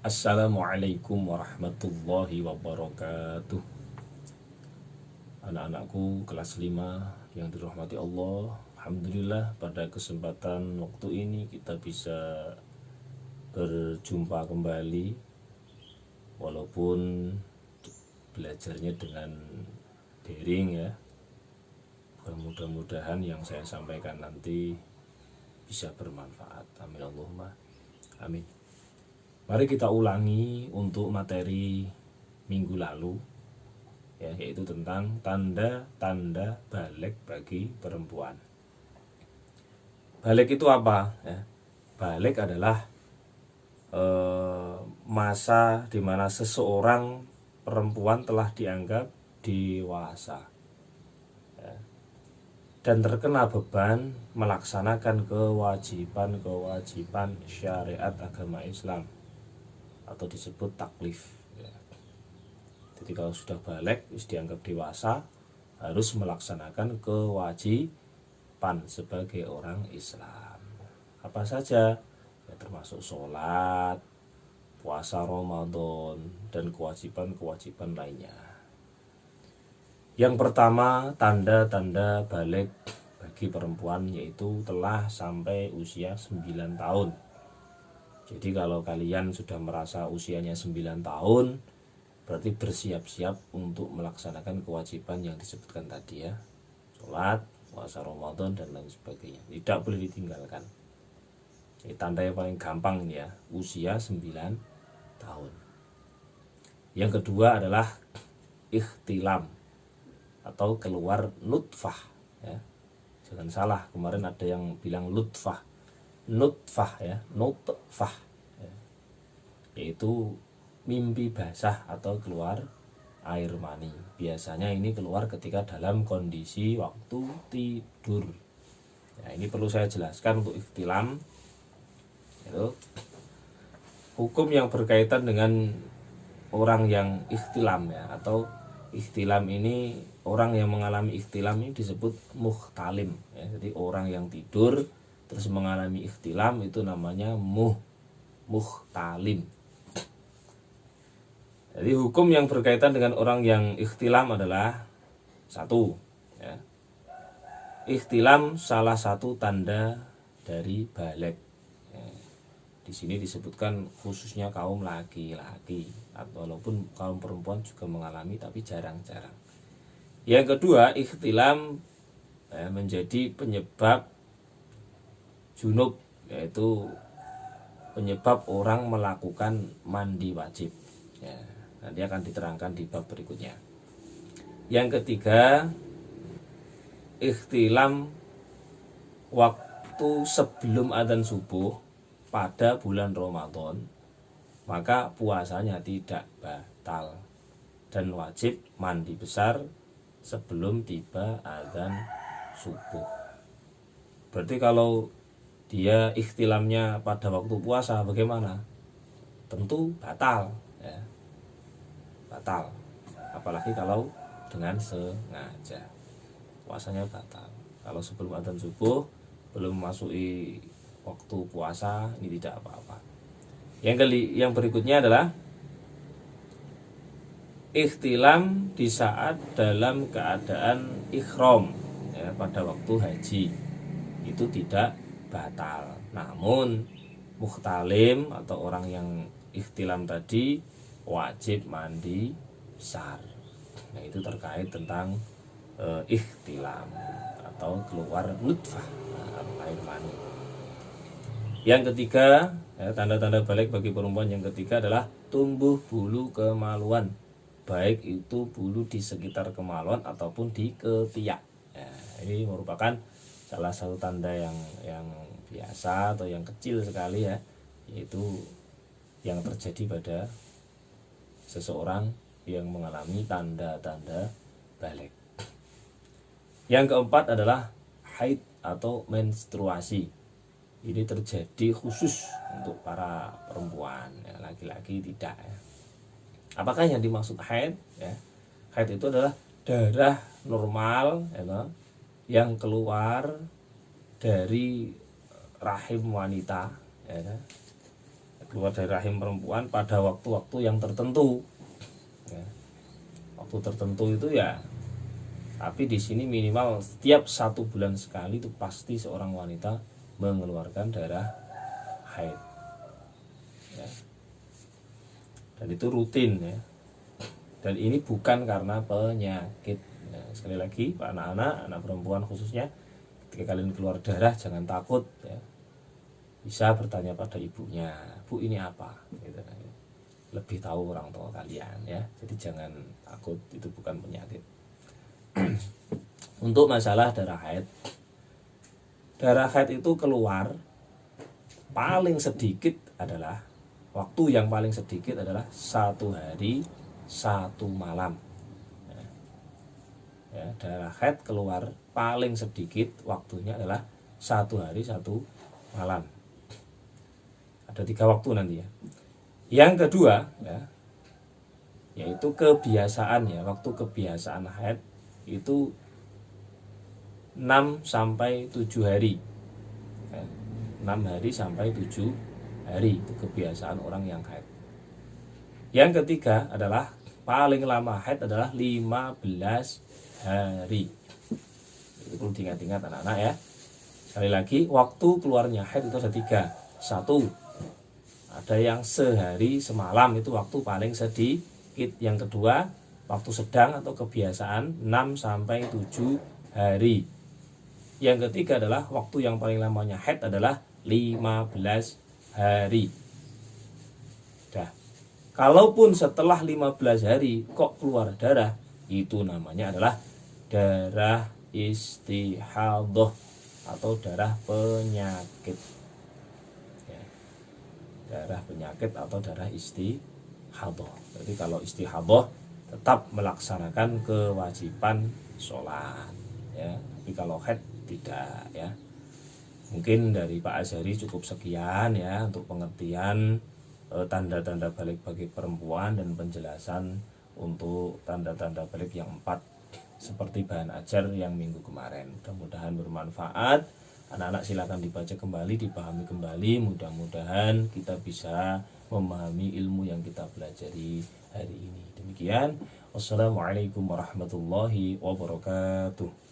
Assalamualaikum warahmatullahi wabarakatuh. Anak-anakku kelas 5 yang dirahmati Allah, alhamdulillah pada kesempatan waktu ini kita bisa berjumpa kembali, walaupun belajarnya dengan daring ya. Mudah-mudahan yang saya sampaikan nanti bisa bermanfaat. Amin Allahumma amin. Mari kita ulangi untuk materi minggu lalu ya, yaitu tentang tanda-tanda balik bagi perempuan. Balik itu apa ya? Balik adalah masa di mana seseorang perempuan telah dianggap dewasa ya, dan terkena beban melaksanakan kewajiban syariat agama Islam, atau disebut taklif ya. Jadi kalau sudah balik, dianggap dewasa, harus melaksanakan kewajiban sebagai orang Islam. Apa saja? Ya, termasuk sholat, puasa Ramadan, dan kewajiban-kewajiban lainnya. Yang pertama, tanda-tanda balik bagi perempuan yaitu telah sampai usia 9 tahun. Jadi kalau kalian sudah merasa usianya 9 tahun, berarti bersiap-siap untuk melaksanakan kewajiban yang disebutkan tadi ya. Sholat, puasa Ramadan, dan lain sebagainya. Tidak boleh ditinggalkan. Ini tanda yang paling gampang ini ya, usia 9 tahun. Yang kedua adalah ikhtilam atau keluar nutfah ya. Jangan salah, kemarin ada yang bilang nutfah ya, nutfah ya, yaitu mimpi basah atau keluar air mani. Biasanya ini keluar ketika dalam kondisi waktu tidur. Nah, ini perlu saya jelaskan untuk ikhtilam. Itu hukum yang berkaitan dengan orang yang ikhtilam ya, atau ikhtilam ini, orang yang mengalami ikhtilam ini disebut muhtalim ya. Jadi orang yang tidur terus mengalami ikhtilam itu namanya muhtalim. Jadi hukum yang berkaitan dengan orang yang ikhtilam adalah satu ya, ikhtilam salah satu tanda dari balik ya. Di sini disebutkan khususnya kaum laki-laki, atau walaupun kaum perempuan juga mengalami tapi jarang-jarang. Yang kedua, ikhtilam ya, menjadi penyebab junub, yaitu penyebab orang melakukan mandi wajib ya, nanti akan diterangkan di bab berikutnya. Yang ketiga, ikhtilam waktu sebelum adzan subuh pada bulan Ramadan, maka puasanya tidak batal dan wajib mandi besar sebelum tiba adzan subuh. Berarti kalau dia ikhtilamnya pada waktu puasa bagaimana? Tentu batal ya. Batal. Apalagi kalau dengan sengaja, puasanya batal. Kalau sebelum adzan subuh belum memasuki waktu puasa, ini tidak apa-apa. Yang berikutnya adalah ikhtilam di saat dalam keadaan ikhram ya, pada waktu haji, itu tidak batal. Namun muhtalim atau orang yang ikhtilam tadi wajib mandi besar. Nah, itu terkait tentang ikhtilam atau keluar nutfah, air mani. Yang ketiga ya, tanda-tanda balik bagi perempuan yang ketiga adalah tumbuh bulu kemaluan, baik itu bulu di sekitar kemaluan ataupun di ketiak ya. Ini merupakan salah satu tanda yang biasa atau yang kecil sekali ya, yaitu yang terjadi pada seseorang yang mengalami tanda-tanda balik. Yang keempat adalah haid atau menstruasi. Ini terjadi khusus untuk para perempuan ya, laki-laki tidak ya. Apakah yang dimaksud haid ya? Haid itu adalah darah normal ya, yang keluar dari rahim wanita ya, keluar dari rahim perempuan pada waktu-waktu yang tertentu. Ya. Waktu tertentu itu ya, tapi di sini minimal setiap 1 bulan sekali itu pasti seorang wanita mengeluarkan darah haid. Ya. Dan itu rutin ya. Dan ini bukan karena penyakit. Ya, sekali lagi, Pak anak-anak, anak perempuan khususnya, ketika kalian keluar darah jangan takut ya. Bisa bertanya pada ibunya, Bu ini apa? Gitu. Lebih tahu orang tua kalian ya. Jadi jangan takut, itu bukan penyakit. Untuk masalah darah haid itu keluar paling sedikit adalah, waktu yang paling sedikit adalah 1 hari 1 malam. Ya, darah haid keluar paling sedikit waktunya adalah 1 hari 1 malam. Ada 3 waktu nanti ya. Yang kedua ya, yaitu kebiasaan ya. Waktu kebiasaan haid itu 6 sampai 7 hari. 6 hari sampai 7 hari itu kebiasaan orang yang haid. Yang ketiga adalah paling lama haid adalah 15 hari. Itu perlu diingat-ingat anak-anak ya. Sekali lagi, waktu keluarnya haid itu ada 3. 1, ada yang sehari semalam, itu waktu paling sedikit. Yang kedua, waktu sedang atau kebiasaan 6 sampai 7 hari. Yang ketiga adalah waktu yang paling lamanya haid adalah 15 hari. Dah. Kalaupun setelah 15 hari kok keluar darah, itu namanya adalah darah istihadhah atau darah penyakit. Ya. Darah penyakit atau darah istihadhah. Jadi kalau istihadhah tetap melaksanakan kewajiban sholat. Ya. Tapi kalau haid tidak ya. Mungkin dari Pak Azhari cukup sekian ya untuk pengertian tanda-tanda balik bagi perempuan dan penjelasan untuk tanda-tanda balik yang 4 seperti bahan ajar yang minggu kemarin. Mudah-mudahan bermanfaat. Anak-anak silakan dibaca kembali, dipahami kembali. Mudah-mudahan kita bisa memahami ilmu yang kita pelajari hari ini. Demikian. Wassalamualaikum warahmatullahi wabarakatuh.